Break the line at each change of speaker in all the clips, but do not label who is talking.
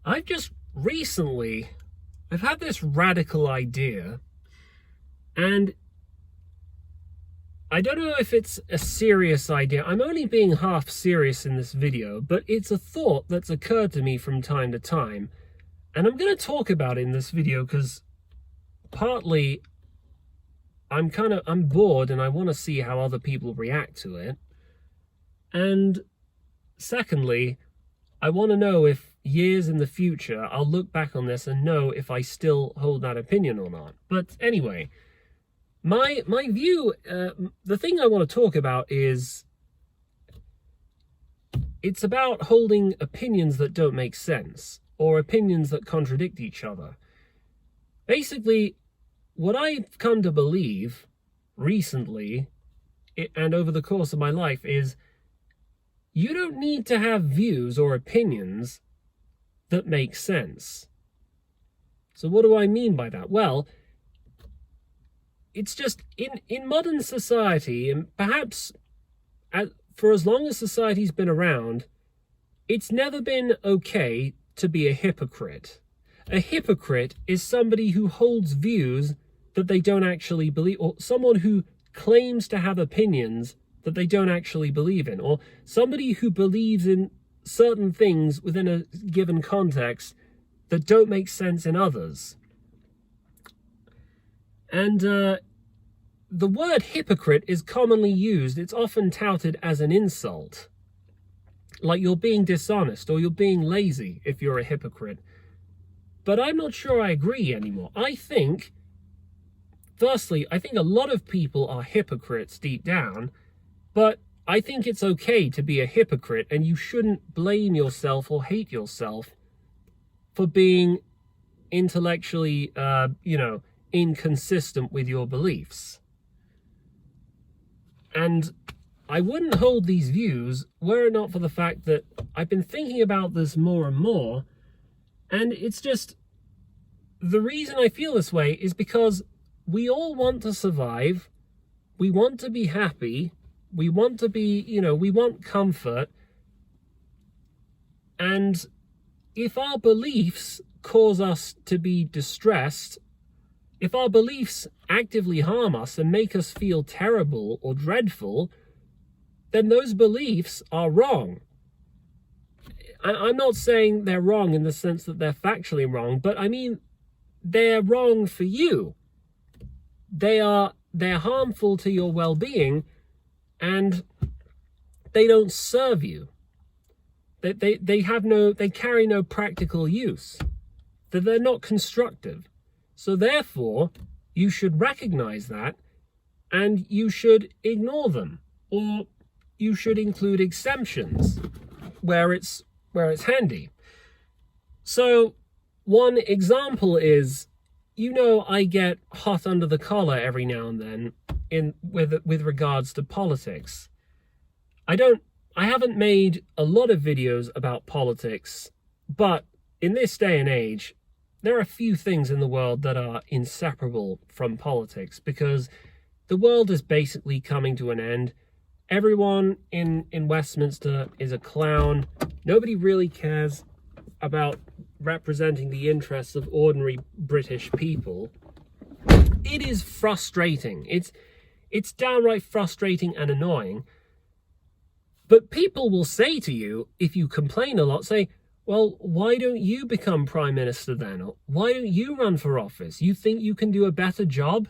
I've had this radical idea, and I don't know if it's a serious idea. I'm only being half serious in this video, but it's a thought that's occurred to me from time to time. And I'm going to talk about it in this video because partly I'm bored and I want to see how other people react to it. And secondly, I want to know if years in the future I'll look back on this and know if I still hold that opinion or not. But anyway, my view, the thing I want to talk about is it's about holding opinions that don't make sense or opinions that contradict each other. Basically, what I've come to believe recently and over the course of my life is you don't need to have views or opinions that make sense. So what do I mean by that? Well, it's just in modern society, and perhaps for as long as society's been around, it's never been okay to be a hypocrite. A hypocrite is somebody who holds views that they don't actually believe, or someone who claims to have opinions that they don't actually believe in, or somebody who believes in certain things within a given context that don't make sense in others. And the word hypocrite is commonly used. It's often touted as an insult, like you're being dishonest or you're being lazy if you're a hypocrite. But I'm not sure I agree anymore. Firstly, I think a lot of people are hypocrites deep down, but I think it's okay to be a hypocrite, and you shouldn't blame yourself or hate yourself for being intellectually, inconsistent with your beliefs. And I wouldn't hold these views were it not for the fact that I've been thinking about this more and more, and it's just, the reason I feel this way is because we all want to survive, we want to be happy, we want to be, we want comfort. And if our beliefs cause us to be distressed, if our beliefs actively harm us and make us feel terrible or dreadful, then those beliefs are wrong. I'm not saying they're wrong in the sense that they're factually wrong, but I mean, they're wrong for you. They're harmful to your well-being, and they don't serve you. They carry no practical use. They're not constructive. So therefore, you should recognize that, and you should ignore them, or you should include exemptions where it's handy. So one example is, I get hot under the collar every now and then with regards to politics. I haven't made a lot of videos about politics, but in this day and age, there are few things in the world that are inseparable from politics, because the world is basically coming to an end. Everyone in Westminster is a clown. Nobody really cares about representing the interests of ordinary British people. It is frustrating. It's downright frustrating and annoying. But people will say to you, if you complain a lot, say, well, why don't you become Prime Minister then? Or why don't you run for office? You think you can do a better job?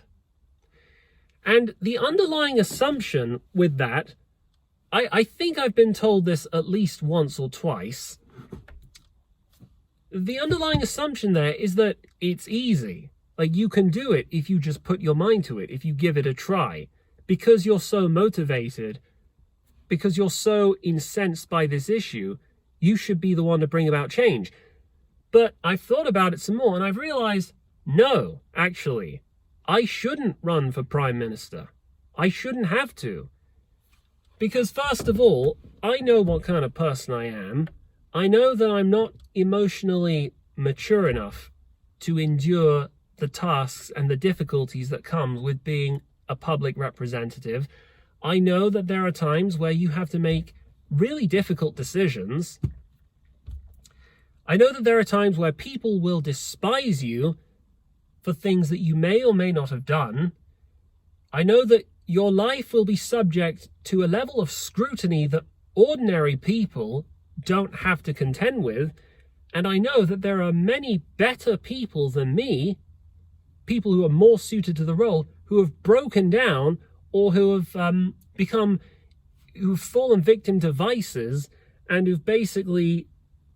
And the underlying assumption with that, I think I've been told this at least once or twice. The underlying assumption there is that it's easy. Like, you can do it if you just put your mind to it, if you give it a try. Because you're so motivated, because you're so incensed by this issue, you should be the one to bring about change. But I've thought about it some more, and I've realized, no, actually, I shouldn't run for Prime Minister. I shouldn't have to. Because first of all, I know what kind of person I am. I know that I'm not emotionally mature enough to endure the tasks and the difficulties that come with being a public representative. I know that there are times where you have to make really difficult decisions. I know that there are times where people will despise you for things that you may or may not have done. I know that your life will be subject to a level of scrutiny that ordinary people don't have to contend with. And I know that there are many better people than me, people who are more suited to the role, who have broken down or who have who've fallen victim to vices and who've basically,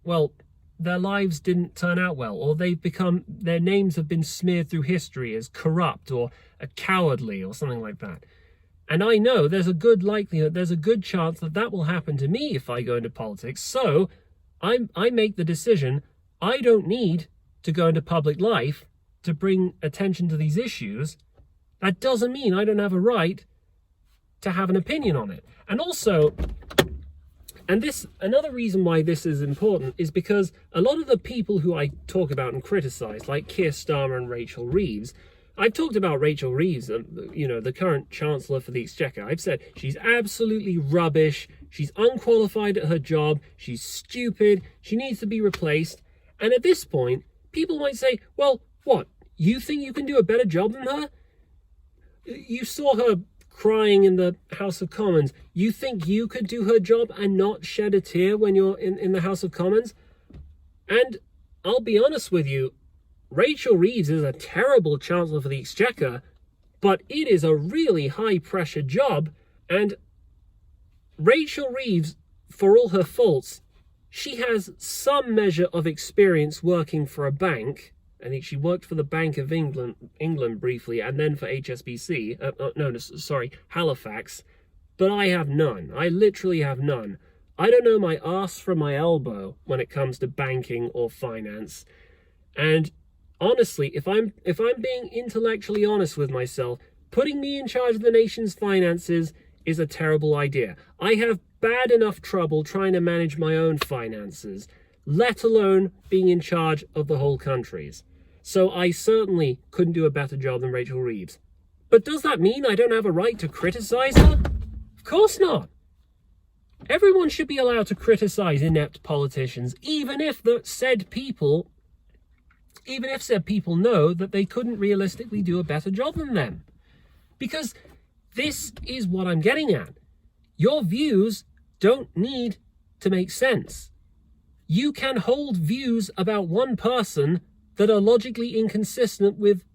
well, their lives didn't turn out well, or their names have been smeared through history as corrupt or a cowardly or something like that. And I know there's a good likelihood, there's a good chance that that will happen to me if I go into politics. So I make the decision, I don't need to go into public life to bring attention to these issues. That doesn't mean I don't have a right to have an opinion on it. And also, another reason why this is important is because a lot of the people who I talk about and criticize, like Keir Starmer and Rachel Reeves, I've talked about Rachel Reeves, the current Chancellor for the Exchequer. I've said she's absolutely rubbish. She's unqualified at her job. She's stupid. She needs to be replaced. And at this point, people might say, well, what? You think you can do a better job than her? You saw her crying in the House of Commons. You think you could do her job and not shed a tear when you're in the House of Commons? And I'll be honest with you, Rachel Reeves is a terrible Chancellor for the Exchequer, but it is a really high-pressure job, and Rachel Reeves, for all her faults, she has some measure of experience working for a bank. I think she worked for the Bank of England briefly, and then for HSBC. Halifax. But I have none. I literally have none. I don't know my arse from my elbow when it comes to banking or finance. And honestly, if I'm being intellectually honest with myself, putting me in charge of the nation's finances is a terrible idea. I have bad enough trouble trying to manage my own finances, let alone being in charge of the whole country's. So I certainly couldn't do a better job than Rachel Reeves. But does that mean I don't have a right to criticize her? Of course not. Everyone should be allowed to criticize inept politicians, even if said people know that they couldn't realistically do a better job than them. Because this is what I'm getting at. Your views don't need to make sense. You can hold views about one person that are logically inconsistent with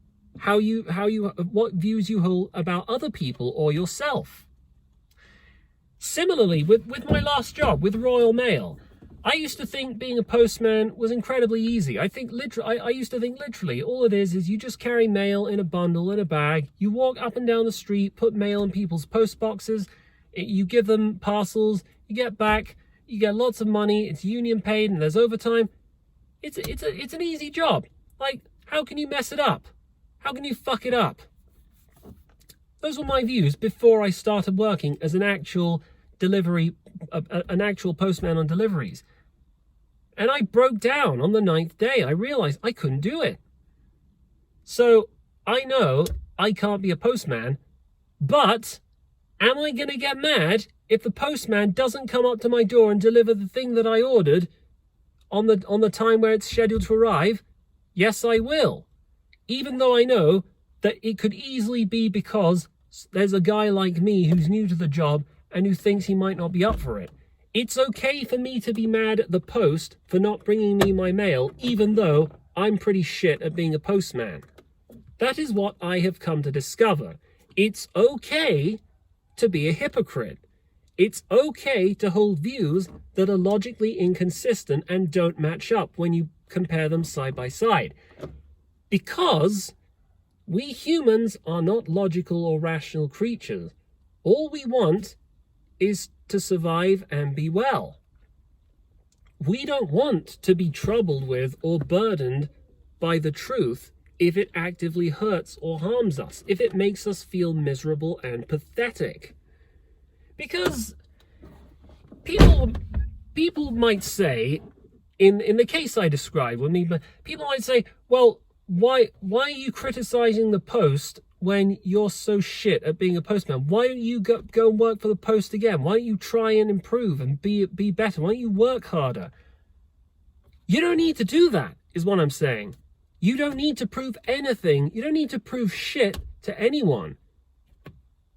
what views you hold about other people or yourself. Similarly, with my last job, with Royal Mail, I used to think being a postman was incredibly easy. I used to think literally all it is you just carry mail in a bundle, in a bag. You walk up and down the street, put mail in people's post boxes. You give them parcels. You get back. You get lots of money. It's union paid and there's overtime. It's an easy job. Like, how can you mess it up? How can you fuck it up? Those were my views before I started working as an actual postman on deliveries. And I broke down on the 9th day. I realized I couldn't do it. So I know I can't be a postman, but am I going to get mad if the postman doesn't come up to my door and deliver the thing that I ordered on the time where it's scheduled to arrive? Yes, I will. Even though I know that it could easily be because there's a guy like me who's new to the job and who thinks he might not be up for it. It's okay for me to be mad at the post for not bringing me my mail, even though I'm pretty shit at being a postman. That is what I have come to discover. It's okay to be a hypocrite. It's okay to hold views that are logically inconsistent and don't match up when you compare them side by side. Because we humans are not logical or rational creatures. All we want is to survive and be well. We don't want to be troubled with or burdened by the truth if it actively hurts or harms us, if it makes us feel miserable and pathetic. Because people might say, in the case I described with me, but people might say, well, why are you criticizing the Post when you're so shit at being a postman? Why don't you go and work for the Post again? Why don't you try and improve and be better? Why don't you work harder? You don't need to do that, is what I'm saying. You don't need to prove anything. You don't need to prove shit to anyone.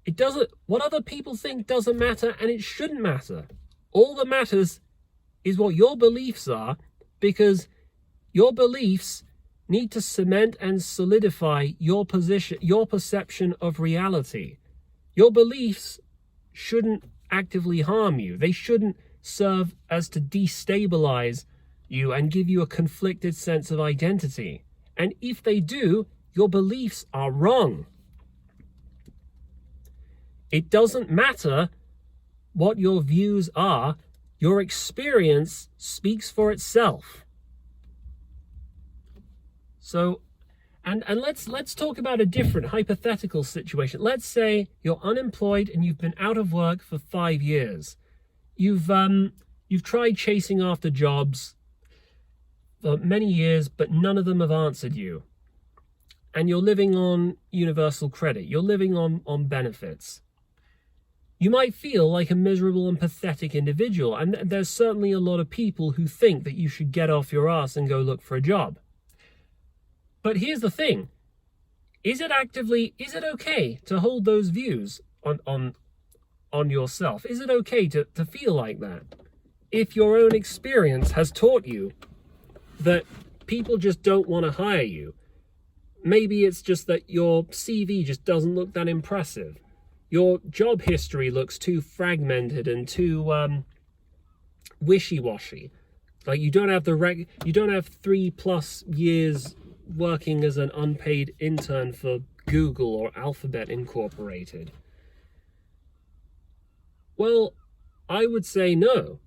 It doesn't, what other people think doesn't matter, and it shouldn't matter. All that matters is what your beliefs are, because your beliefs need to cement and solidify your position, your perception of reality. Your beliefs shouldn't actively harm you. They shouldn't serve as to destabilize you and give you a conflicted sense of identity. And if they do, your beliefs are wrong. It doesn't matter what your views are. Your experience speaks for itself. So, and let's talk about a different hypothetical situation. Let's say you're unemployed and you've been out of work for 5 years. You've tried chasing after jobs for many years, but none of them have answered you. And you're living on universal credit. You're living on benefits. You might feel like a miserable and pathetic individual, and there's certainly a lot of people who think that you should get off your ass and go look for a job. But here's the thing. Is it okay to hold those views on yourself? Is it okay to feel like that? If your own experience has taught you that people just don't want to hire you. Maybe it's just that your CV just doesn't look that impressive. Your job history looks too fragmented and too wishy-washy. Like you don't have 3+ years working as an unpaid intern for Google or Alphabet Incorporated. Well, I would say no.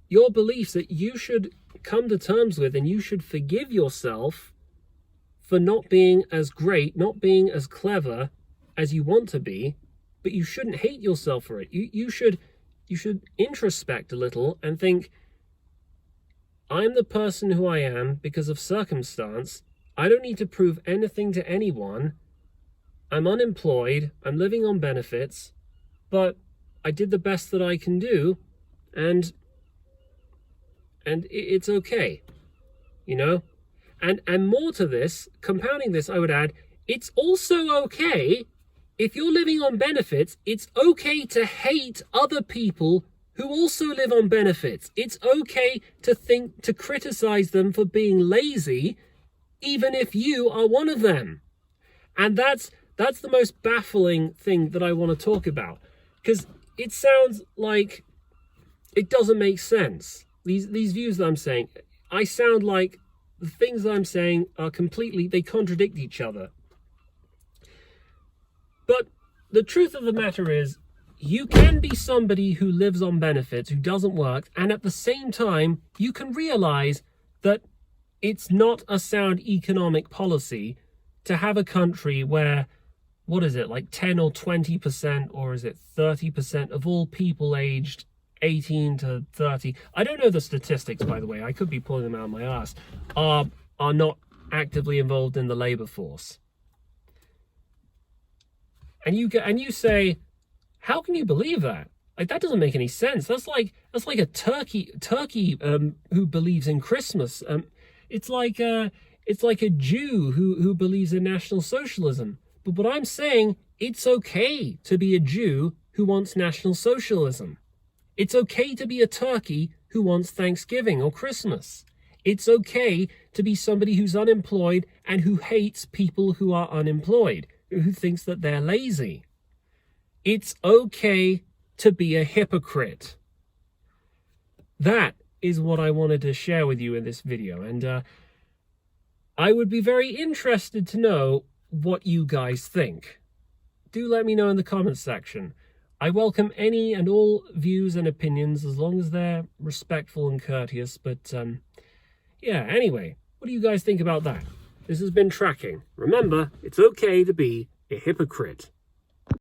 Your beliefs that you should come to terms with, and you should forgive yourself for not being as great, not being as clever as you want to be, but you shouldn't hate yourself for it. You should introspect a little and think, I'm the person who I am because of circumstance. I don't need to prove anything to anyone. I'm unemployed. I'm living on benefits, but I did the best that I can do, and it's okay, you know? And more to this, compounding this, I would add, it's also okay, if you're living on benefits, it's okay to hate other people who also live on benefits. It's okay to criticize them for being lazy, even if you are one of them. And that's the most baffling thing that I want to talk about, because it sounds like it doesn't make sense. These views that I'm saying, I sound like the things that I'm saying are they contradict each other. But the truth of the matter is, you can be somebody who lives on benefits, who doesn't work, and at the same time, you can realize that it's not a sound economic policy to have a country where, what is it, like 10 or 20%, or is it 30% of all people aged 18 to 30, I don't know the statistics, by the way, I could be pulling them out of my ass, are not actively involved in the labor force. And you say, how can you believe that? Like, that doesn't make any sense. That's like a turkey who believes in Christmas. It's like a Jew who believes in National Socialism. But what I'm saying, it's okay to be a Jew who wants National Socialism. It's okay to be a turkey who wants Thanksgiving or Christmas. It's okay to be somebody who's unemployed and who hates people who are unemployed, who thinks that they're lazy. It's okay to be a hypocrite. That is what I wanted to share with you in this video. And I would be very interested to know what you guys think. Do let me know in the comments section. I welcome any and all views and opinions as long as they're respectful and courteous. But yeah, anyway, what do you guys think about that? This has been Tracking. Remember, it's okay to be a hypocrite.